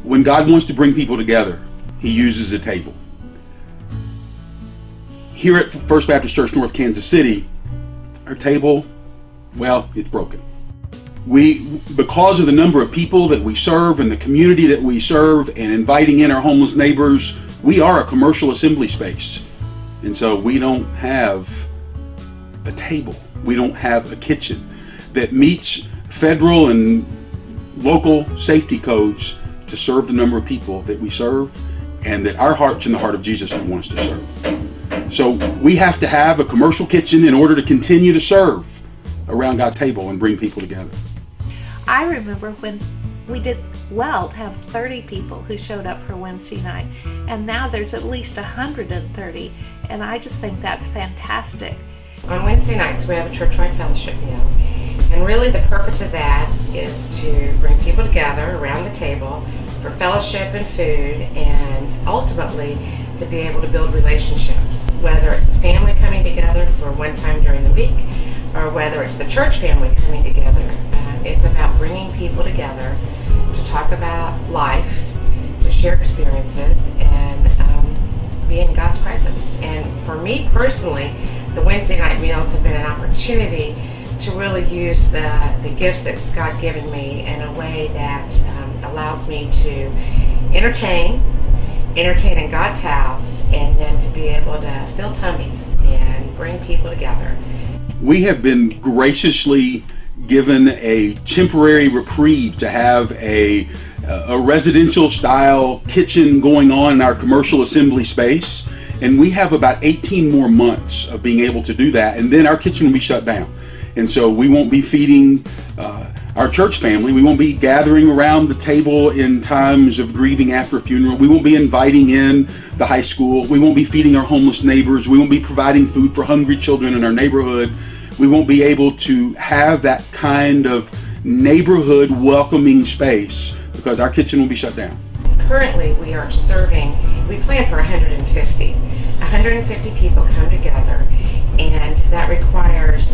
When God wants to bring people together, He uses a table. Here at First Baptist Church, North Kansas City, our table, well, it's broken. Because of the number of people that we serve and the community that we serve and inviting in our homeless neighbors, we are a commercial assembly space. And so we don't have a table. We don't have a kitchen that meets federal and local safety codes to serve the number of people that we serve and that our heart's in the heart of Jesus who wants to serve. So we have to have a commercial kitchen in order to continue to serve around God's table and bring people together. I remember when we did well to have 30 people who showed up for Wednesday night, and now there's at least 130, and I just think that's fantastic. On Wednesday nights we have a church-wide fellowship meal, and really the purpose of that is to bring people together around the table for fellowship and food, and ultimately to be able to build relationships, whether it's a family coming together for one time during the week or whether it's the church family coming together. It's about bringing people together to talk about life, to share experiences, and be in God's presence. And for me personally, the Wednesday night meals have been an opportunity to really use the gifts that God's given me in a way that allows me to entertain in God's house, and then to be able to fill tummies and bring people together. We have been graciously given a temporary reprieve to have a residential style kitchen going on in our commercial assembly space, and we have about 18 more months of being able to do that, and then our kitchen will be shut down. And so we won't be feeding our church family. We won't be gathering around the table in times of grieving after a funeral. We won't be inviting in the high school. We won't be feeding our homeless neighbors. We won't be providing food for hungry children in our neighborhood. We won't be able to have that kind of neighborhood welcoming space because our kitchen will be shut down. Currently we are serving, we plan for 150. 150 people come together, and that requires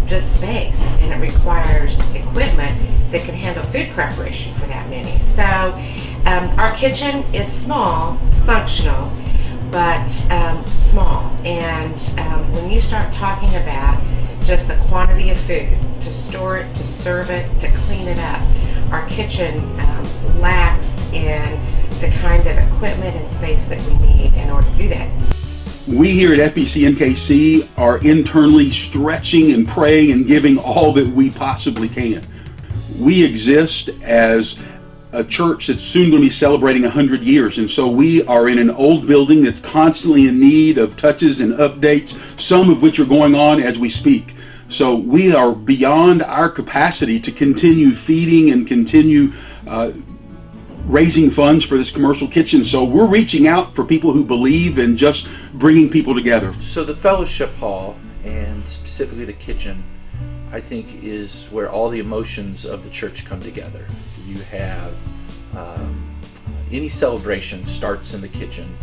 just space, and it requires equipment that can handle food preparation for that many. So our kitchen is small, functional, but small. And when you start talking about just the quantity of food, to store it, to serve it, to clean it up, our kitchen lacks in the kind of equipment and space that we need in order to do that. We here at FBC NKC are internally stretching and praying and giving all that we possibly can. We exist as a church that's soon going to be celebrating 100 years, and so we are in an old building that's constantly in need of touches and updates, some of which are going on as we speak. So we are beyond our capacity to continue feeding and continue raising funds for this commercial kitchen. So we're reaching out for people who believe in just bringing people together. So the fellowship hall, and specifically the kitchen, I think is where all the emotions of the church come together. You have any celebration starts in the kitchen.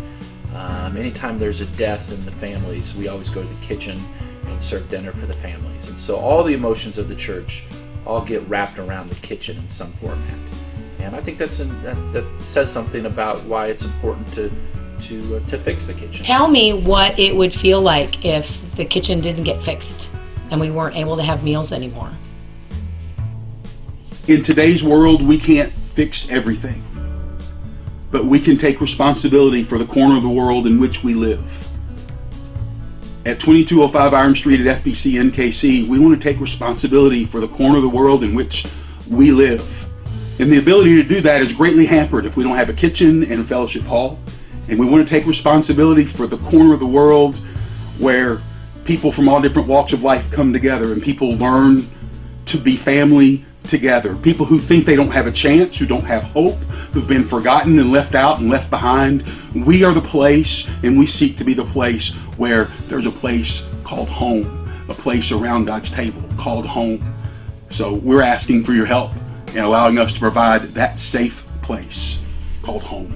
Anytime there's a death in the families, we always go to the kitchen and serve dinner for the families. And so all the emotions of the church all get wrapped around the kitchen in some format. And I think that says something about why it's important to fix the kitchen. Tell me what it would feel like if the kitchen didn't get fixed and we weren't able to have meals anymore. In today's world, we can't fix everything, but we can take responsibility for the corner of the world in which we live. At 2205 Iron Street at FBC NKC, we want to take responsibility for the corner of the world in which we live. And the ability to do that is greatly hampered if we don't have a kitchen and a fellowship hall. And we want to take responsibility for the corner of the world where people from all different walks of life come together and people learn to be family together. People who think they don't have a chance, who don't have hope, who've been forgotten and left out and left behind. We are the place, and we seek to be the place where there's a place called home, a place around God's table called home. So we're asking for your help in allowing us to provide that safe place called home.